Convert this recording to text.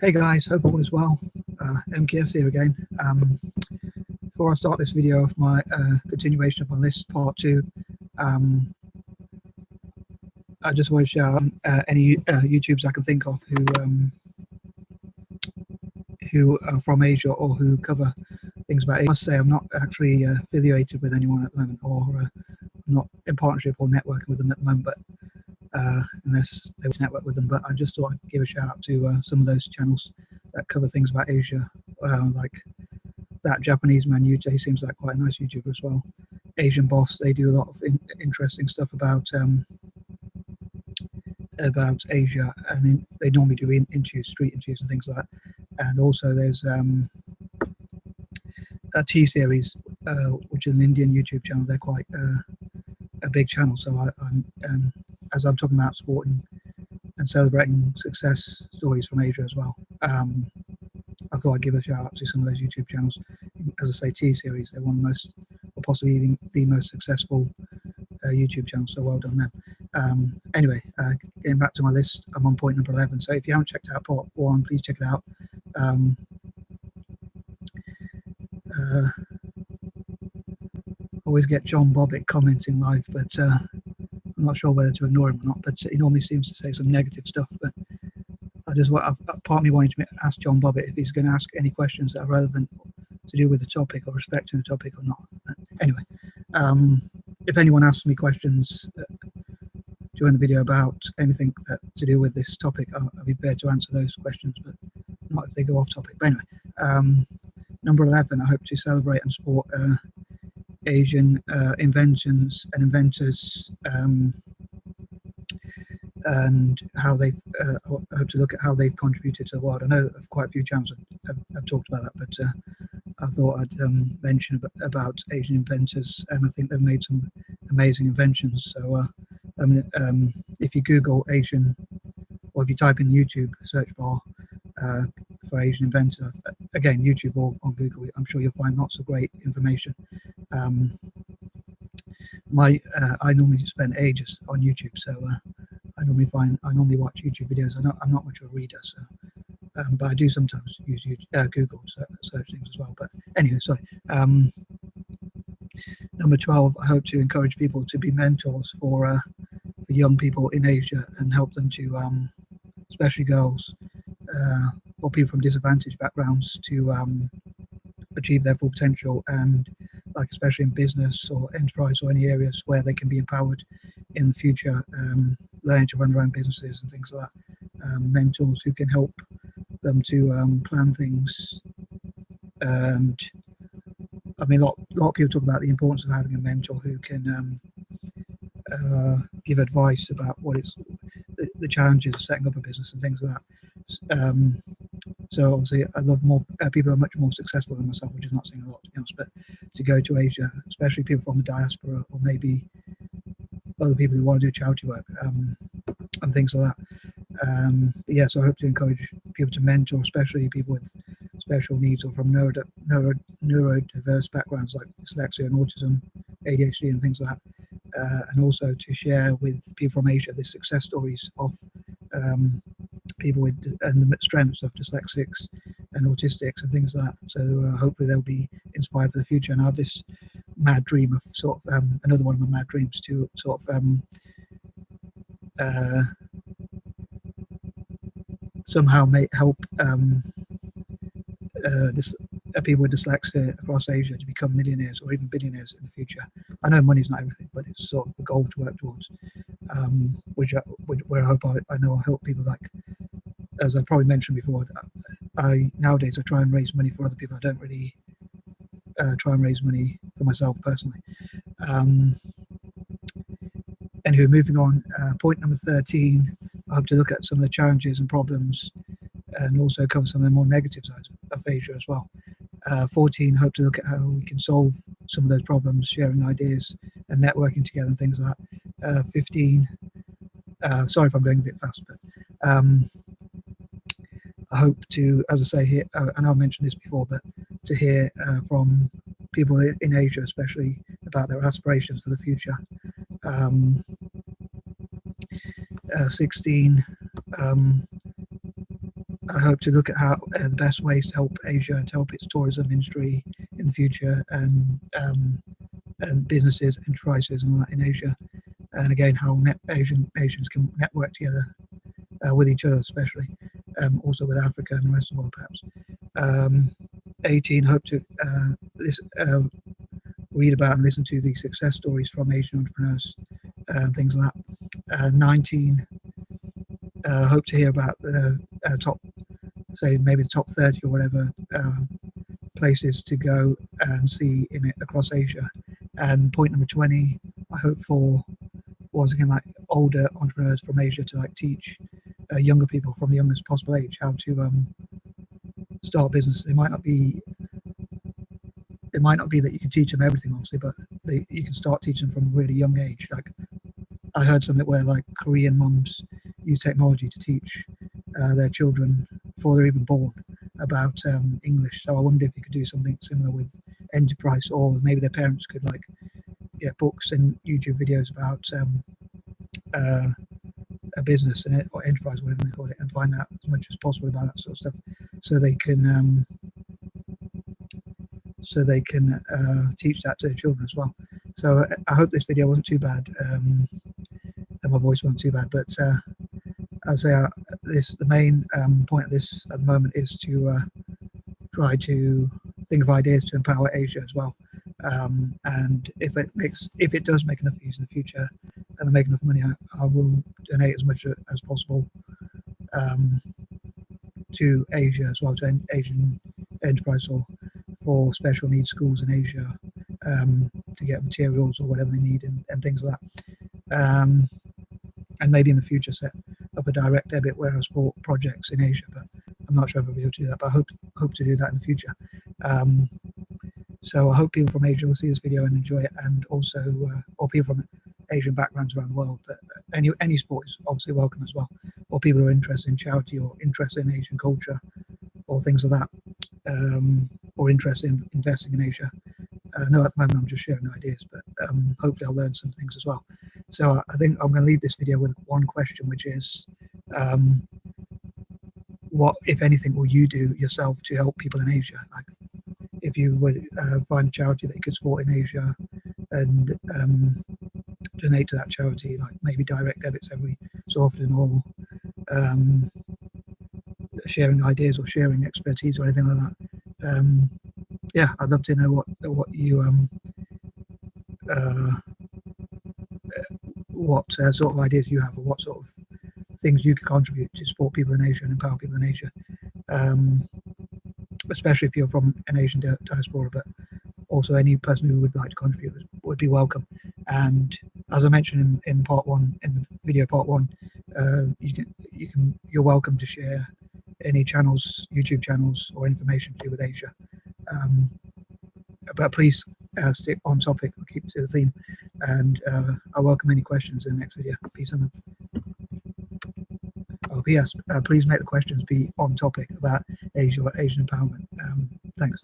Hey guys, hope all is well. M.K.S here again. Before I start this video of my continuation of my list, part 2, I just want to shout out any YouTubers I can think of who are from Asia or who cover things about Asia. I must say I'm not actually affiliated with anyone at the moment, or not in partnership or networking with them at the moment, but unless they was network with them. But I just thought I'd give a shout out to some of those channels that cover things about Asia, like that Japanese man Yute seems like quite a nice YouTuber as well. Asian Boss, they do a lot of interesting stuff about Asia, and they normally do interviews, street interviews and things like that. And also there's a T series, which is an Indian YouTube channel. They're quite a big channel, so I'm as I'm talking about supporting and celebrating success stories from Asia as well. I thought I'd give a shout out to some of those YouTube channels. As I say, T series, they're one of the most, or possibly the most successful YouTube channels, so well done them. Anyway, getting back to my list, I'm on point number 11, so if you haven't checked out part 1, please check it out. Always get John Bobbitt commenting live, but I'm not sure whether to ignore him or not, but he normally seems to say some negative stuff. But I just want, part of me wanted to ask John Bobbitt if he's going to ask any questions that are relevant to do with the topic or respecting the topic or not. But anyway, if anyone asks me questions during the video about anything that to do with this topic, I'll be prepared to answer those questions, but not if they go off topic. But anyway, number 11, I hope to celebrate and support Asian inventions and inventors, and how they've I hope to look at how they've contributed to the world. I know that quite a few channels have talked about that, but I thought I'd mention about Asian inventors, and I think they've made some amazing inventions. So if you Google Asian, or if you type in YouTube search bar for Asian inventors, again YouTube or on Google, I'm sure you'll find lots of great information. I normally spend ages on YouTube, so I normally watch YouTube videos. I'm not much of a reader, so but I do sometimes use Google search things as well. But anyway, sorry. Number 12, I hope to encourage people to be mentors for young people in Asia and help them to, especially girls or people from disadvantaged backgrounds, to achieve their full potential, and like especially in business or enterprise or any areas where they can be empowered in the future, learning to run their own businesses and things like that. Mentors who can help them to plan things. And I mean, a lot of people talk about the importance of having a mentor who can give advice about what it's the challenges of setting up a business and things like that. So obviously I love more people who are much more successful than myself, which is not saying a lot, to be honest, but to go to Asia, especially people from the diaspora, or maybe other people who want to do charity work and things like that. Yeah, so I hope to encourage people to mentor, especially people with special needs or from neurodiverse backgrounds like dyslexia and autism, A.D.H.D and things like that, and also to share with people from Asia the success stories of people with and the strengths of dyslexics and autistics and things like that. So hopefully they'll be inspired for the future. And I have this mad dream of sort of another one of my mad dreams to sort of somehow help people with dyslexia across Asia to become millionaires or even billionaires in the future. I know money's not everything, but it's sort of a goal to work towards, where I hope I know I'll help people. Like, as I probably mentioned before, nowadays I try and raise money for other people. I don't really try and raise money for myself personally. Anyway, moving on, point number 13, I hope to look at some of the challenges and problems and also cover some of the more negative sides of Asia as well. 14, hope to look at how we can solve some of those problems, sharing ideas and networking together and things like that. 15, sorry if I'm going a bit fast, but I hope to, as I say here, and I've mentioned this before, but to hear from people in Asia, especially about their aspirations for the future. 16, I hope to look at how the best ways to help Asia, to help its tourism industry in the future, and businesses, enterprises, and all that in Asia. And again, how Asian nations can network together with each other, especially also with Africa and the rest of the world, perhaps. 18, hope to read about and listen to the success stories from Asian entrepreneurs, things like that. 19, hope to hear about the top, say maybe the top 30 or whatever places to go and see in it across Asia. And point number 20, I hope for, once again, like older entrepreneurs from Asia to like teach younger people from the youngest possible age how to start a business. It might not be that you can teach them everything, obviously, but you can start teaching them from a really young age. Like I heard something where like Korean mums use technology to teach their children before they're even born about English. So I wonder if you could do something similar with enterprise, or maybe their parents could like get books and YouTube videos about a business and or enterprise, whatever they call it, and find out as much as possible about that sort of stuff, so they can teach that to their children as well. So I hope this video wasn't too bad, and my voice wasn't too bad. But I'll say the main point of this at the moment is to try to think of ideas to empower Asia as well. And if it does make enough views in the future and I make enough money, I will donate as much as possible to Asia as well, to Asian enterprise, or for special needs schools in Asia, to get materials or whatever they need and things like that. And maybe in the future set up a direct debit where I support projects in Asia, but I'm not sure if I'll be able to do that, but I hope to do that in the future. So I hope people from Asia will see this video and enjoy it, and also or people from Asian backgrounds around the world. But any sport is obviously welcome as well, or people who are interested in charity or interested in Asian culture or things like that, or interested in investing in Asia. No, at the moment I'm just sharing ideas, but hopefully I'll learn some things as well. So I think I'm going to leave this video with one question, which is, what, if anything, will you do yourself to help people in Asia? Like, if you would find a charity that you could support in Asia and donate to that charity, like maybe direct debits every so often, or sharing ideas or sharing expertise or anything like that. Yeah, I'd love to know what you what sort of ideas you have, or what sort of things you could contribute to support people in Asia and empower people in Asia, especially if you're from an Asian diaspora, but also any person who would like to contribute would be welcome. And as I mentioned in part one, in the video part one, you're welcome to share any channels, YouTube channels, or information to do with Asia. But please stick on topic, or keep to the theme, and I welcome any questions in the next video. Peace and love. Oh, P.S. Please make the questions be on topic about Asia or Asian empowerment. Thanks.